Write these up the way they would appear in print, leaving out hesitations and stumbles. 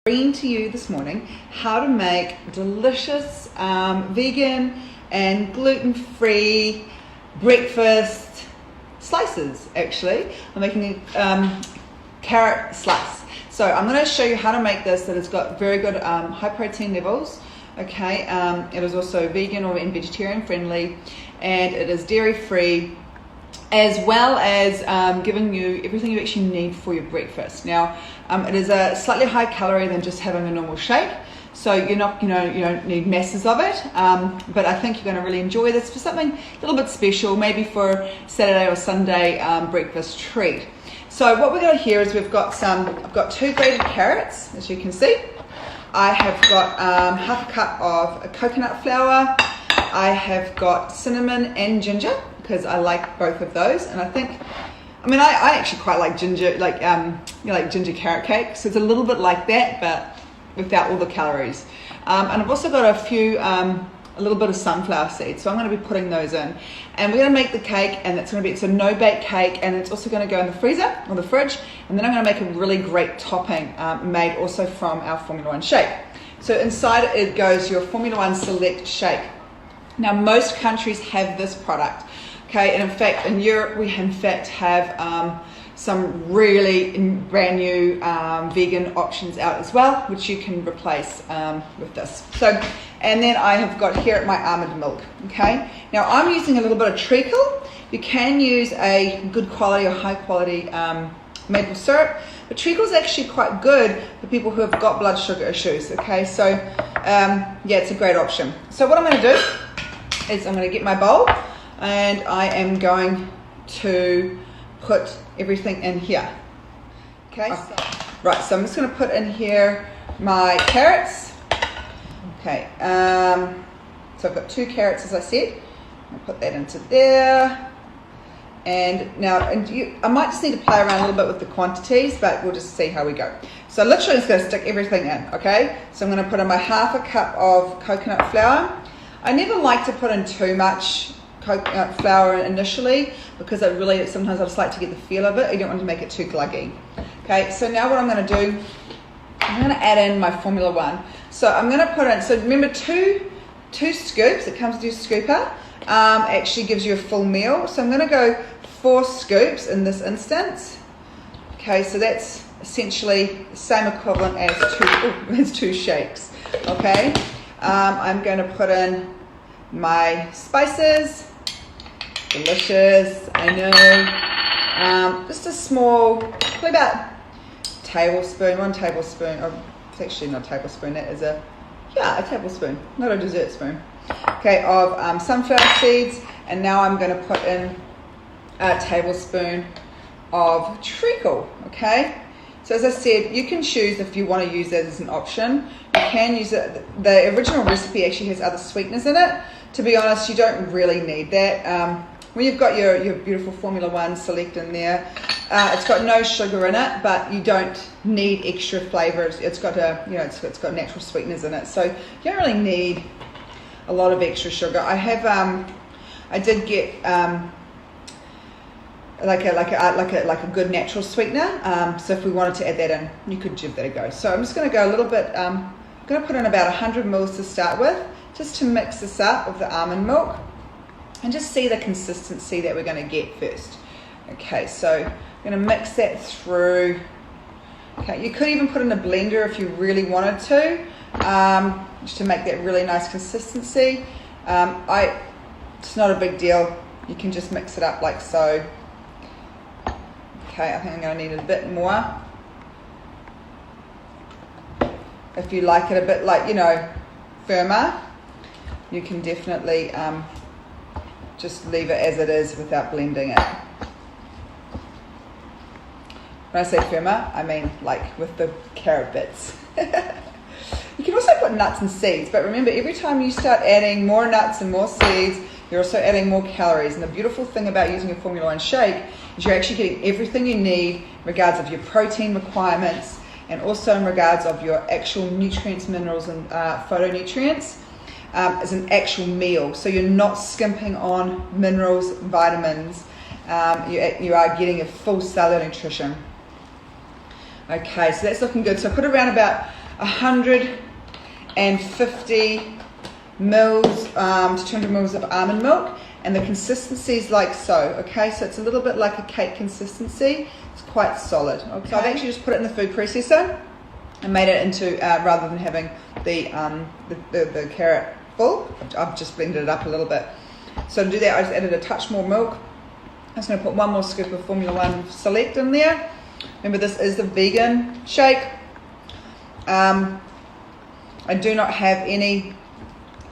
Bringing to you this morning how to make delicious vegan and gluten-free breakfast slices. Actually, I'm making a carrot slice. So I'm going to show you how to make this. That has got very good high protein levels. Okay, it is also vegan or vegetarian friendly, and it is dairy free, as well as giving you everything you actually need for your breakfast. Now, it is a slightly higher calorie than just having a normal shake, so you're not, you don't need masses of it. But I think you're going to really enjoy this for something a little bit special, maybe for Saturday or Sunday breakfast treat. So what we're going to here is I've got 2 grated carrots, as you can see. I have got half a cup of coconut flour. I have got cinnamon and ginger, because I like both of those, and I actually quite like ginger, like ginger carrot cake. So it's a little bit like that, but without all the calories. And I've also got a little bit of sunflower seeds, so I'm going to be putting those in, and we're going to make the cake, and it's a no-bake cake, and it's also going to go in the freezer or the fridge, and then I'm going to make a really great topping made also from our Formula 1 shake. So inside it goes your Formula 1 Select shake. Now, most countries have this product. Okay, and in fact, in Europe, we in fact have some really brand new vegan options out as well, which you can replace with this. So, and then I have got here my almond milk. Okay, now I'm using a little bit of treacle. You can use a good quality or high quality maple syrup, but treacle is actually quite good for people who have got blood sugar issues. Okay, so yeah, it's a great option. So what I'm going to do is I'm going to get my bowl, and I am going to put everything in here. Okay, right, so I'm just going to put in here my carrots. Okay, so I've got 2 carrots, as I said. I'll put that into there. And now, I might just need to play around a little bit with the quantities, but we'll just see how we go. So literally just going to stick everything in, okay? So I'm going to put in my half a cup of coconut flour. I never like to put in too much coconut flour initially, because sometimes I just like to get the feel of it. I don't want to make it too gluggy. Okay, so now what I'm going to do, I'm going to add in my Formula 1. So I'm going to put in, so remember two scoops, it comes with your scooper, actually gives you a full meal. So I'm going to go 4 scoops in this instance. Okay, so that's essentially the same equivalent as 2 shakes. Okay, I'm going to put in my spices. Delicious, I know. Just a small, probably about 1 tablespoon. Oh, it's actually not a tablespoon. That is a tablespoon, not a dessert spoon. Okay, of sunflower seeds, and now I'm going to put in a tablespoon of treacle. Okay, so as I said, you can choose if you want to use that as an option. You can use it. The original recipe actually has other sweeteners in it. To be honest, you don't really need that. When you've got your beautiful Formula 1 Select in there, it's got no sugar in it, but you don't need extra flavors. It's got it's got natural sweeteners in it, so you don't really need a lot of extra sugar. I did get like a good natural sweetener. So if we wanted to add that in, you could give that a go. So I'm just going to go a little bit. I'm going to put in about 100 mils to start with, just to mix this up with the almond milk, and just see the consistency that we're going to get first. Okay, so I'm going to mix that through. Okay, you could even put in a blender if you really wanted to, just to make that really nice consistency. It's not a big deal. You can just mix it up like so. Okay, I think I'm going to need a bit more. If you like it a bit firmer, you can definitely just leave it as it is without blending it. When I say firmer, I mean like with the carrot bits. You can also put nuts and seeds, but remember, every time you start adding more nuts and more seeds, you're also adding more calories. And the beautiful thing about using a Formula 1 shake is you're actually getting everything you need in regards of your protein requirements, and also in regards of your actual nutrients, minerals, and phytonutrients as an actual meal. So you're not skimping on minerals, vitamins. You are getting a full cellular nutrition. Okay, so that's looking good. So I put around about 150 mils to 200 mils of almond milk, and the consistency is like so. Okay, so it's a little bit like a cake consistency. It's quite solid. Okay, so I've actually just put it in the food processor and made it into rather than having the carrot full, I've just blended it up a little bit. So to do that, I just added a touch more milk. I'm just going to put one more scoop of Formula 1 Select in there. Remember, this is the vegan shake. I do not have any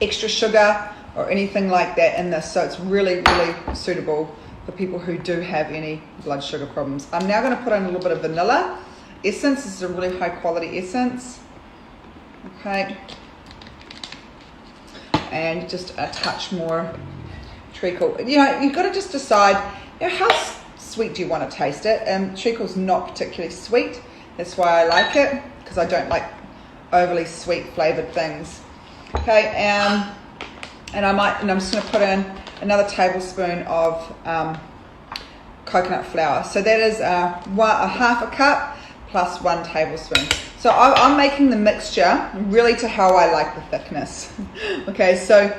extra sugar or anything like that in this, so it's really, really suitable for people who do have any blood sugar problems. I'm now going to put in a little bit of vanilla essence. This is a really high quality essence. Okay. And just a touch more treacle. You know, you've got to just decide, you know, how sweet do you want to taste it? Treacle's not particularly sweet. That's why I like it, because I don't like overly sweet flavored things. Okay, and I'm just going to put in another tablespoon of coconut flour. So that is a half a cup plus 1 tablespoon. So I'm making the mixture really to how I like the thickness. Okay, so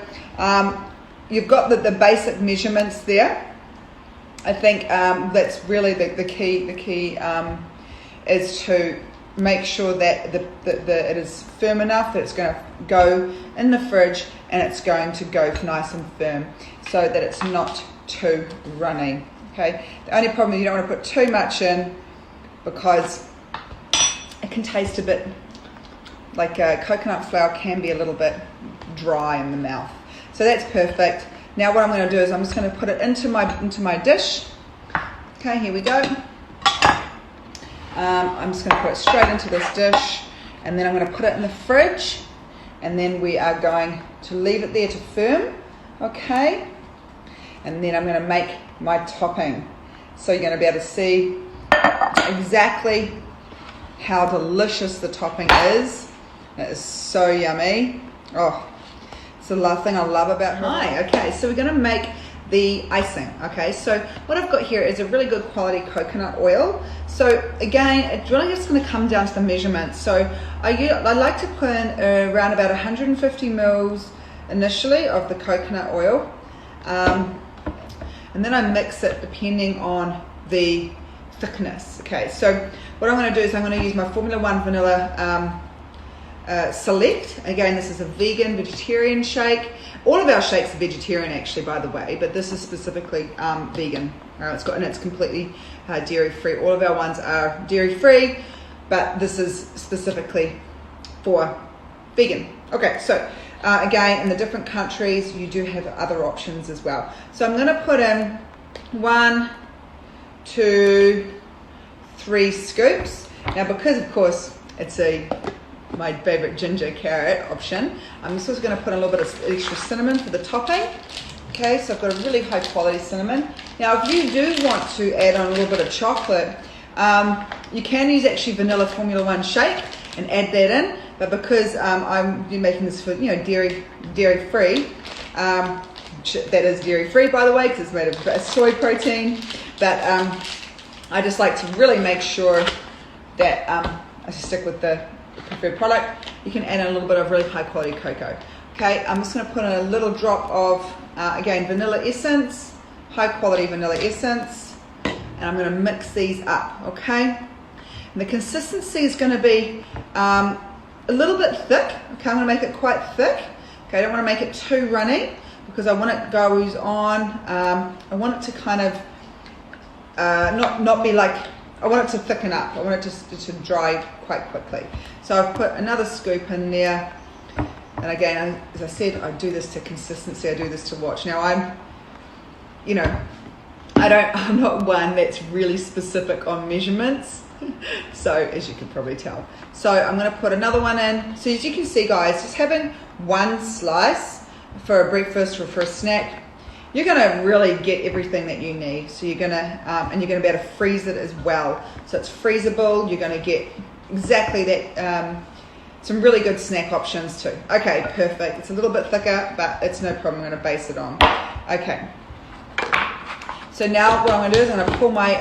you've got the basic measurements there. I think that's really the key. The key is to make sure that it is firm enough that it's going to go in the fridge and it's going to go nice and firm, so that it's not too runny. Okay. The only problem is you don't want to put too much in, because it can taste a bit like coconut flour can be a little bit dry in the mouth. So that's perfect. Now what I'm going to do is I'm just going to put it into my dish. Okay, here we go. I'm just going to put it straight into this dish, and then I'm going to put it in the fridge, and then we are going to leave it there to firm. Okay, and then I'm going to make my topping. So you're going to be able to see exactly how delicious the topping is. It is so yummy. Oh, it's the last thing I love about her. Hi, okay, so we're going to make the icing. Okay, so what I've got here is a really good quality coconut oil. So again, it's really just going to come down to the measurements. So I like to put in around about 150 mils initially of the coconut oil, and then I mix it depending on the thickness. Okay, so what I'm going to do is I'm going to use my Formula 1 vanilla Select. Again, this is a vegetarian shake. All of our shakes are vegetarian, actually, by the way, but this is specifically vegan. It's completely dairy free. All of our ones are dairy free, but this is specifically for vegan. Okay, so again, in the different countries, you do have other options as well. So I'm going to put in 1, 2, 3 scoops. Now, because of course it's my favorite ginger carrot option, I'm also going to put a little bit of extra cinnamon for the topping. Okay, so I've got a really high quality cinnamon. Now, if you do want to add on a little bit of chocolate, you can use actually vanilla Formula 1 shake and add that in. But because I'm making this for dairy free, that is dairy free, by the way, because it's made of soy protein. But I just like to really make sure that I stick with the preferred product. You can add in a little bit of really high quality cocoa. Okay, I'm just going to put in a little drop of again vanilla essence, high quality vanilla essence, and I'm going to mix these up. Okay, and the consistency is going to be a little bit thick. Okay, I'm going to make it quite thick. Okay, I don't want to make it too runny because I want it goes on. I want it to kind of not be like. I want it to thicken up. I want it to dry quite quickly. So I've put another scoop in there. And again, as I said, I do this to consistency. I do this to watch. Now I'm not one that's really specific on measurements. So as you can probably tell. So I'm going to put another one in. So as you can see, guys, just having one slice for a breakfast or for a snack, you're going to really get everything that you need. So you're going to, and you're going to be able to freeze it as well. So it's freezable. You're going to get exactly that, some really good snack options too. Okay, perfect. It's a little bit thicker, but it's no problem. I'm going to base it on. Okay. So now what I'm going to do is I'm going to pour my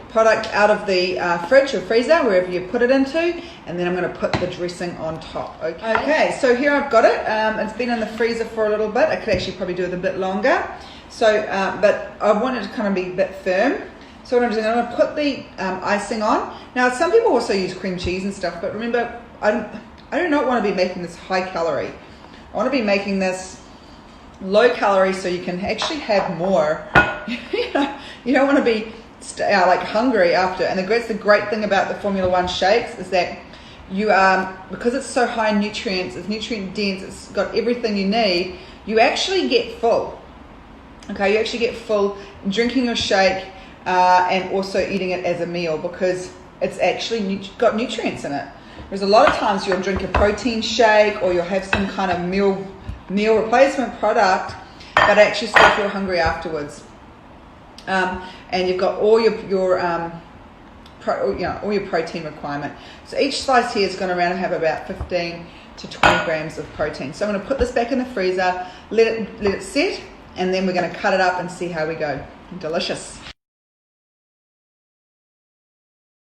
product out of the fridge or freezer, wherever you put it into, and then I'm going to put the dressing on top. Okay, so here I've got it. It's been in the freezer for a little bit. I could actually probably do it a bit longer. So, but I want it to kind of be a bit firm. So what I'm doing, I'm going to put the icing on. Now, some people also use cream cheese and stuff, but remember, I do not want to be making this high calorie. I want to be making this low calorie so you can actually have more. You don't want to be like hungry after. And that's the great thing about the Formula One shakes is that you because it's so high in nutrients, it's nutrient dense, it's got everything you need, you actually get full. Okay, you actually get full drinking your shake and also eating it as a meal because it's actually got nutrients in it. Whereas a lot of times you'll drink a protein shake or you'll have some kind of meal replacement product, but actually still feel hungry afterwards. And you've got all your all your protein requirement. So each slice here is going to have about 15 to 20 grams of protein. So I'm going to put this back in the freezer, let it set, and then we're going to cut it up and see how we go. Delicious.